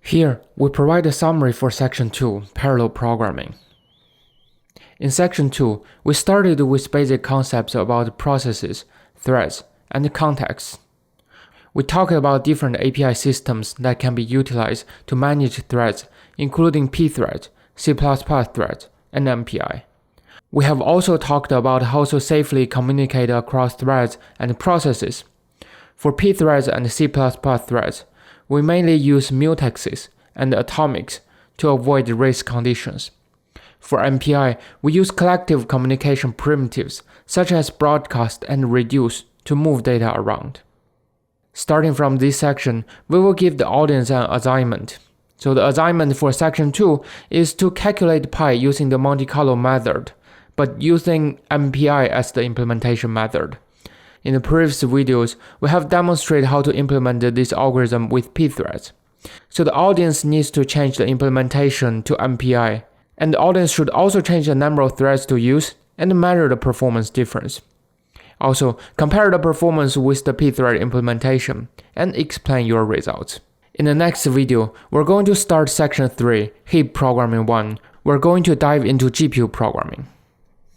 Here, we provide a summary for Section 2, Parallel Programming. In Section 2, we started with basic concepts about processes, threads, and contexts. We talked about different API systems that can be utilized to manage threads, including pthreads, C++ threads, and MPI. We have also talked about how to safely communicate across threads and processes. For pthreads and C++ threads, we mainly use mutexes and atomics to avoid race conditions. For MPI, we use collective communication primitives such as broadcast and reduce to move data around. Starting from this section, we will give the audience an assignment. So the assignment for Section 2 is to calculate pi using the Monte Carlo method, but using MPI as the implementation method. In the previous videos, we have demonstrated how to implement this algorithm with pthreads. So the audience needs to change the implementation to MPI, and the audience should also change the number of threads to use and measure the performance difference. Also, compare the performance with the pthread implementation and explain your results. In the next video, we're going to start Section 3, Heap Programming 1. We're going to dive into GPU programming.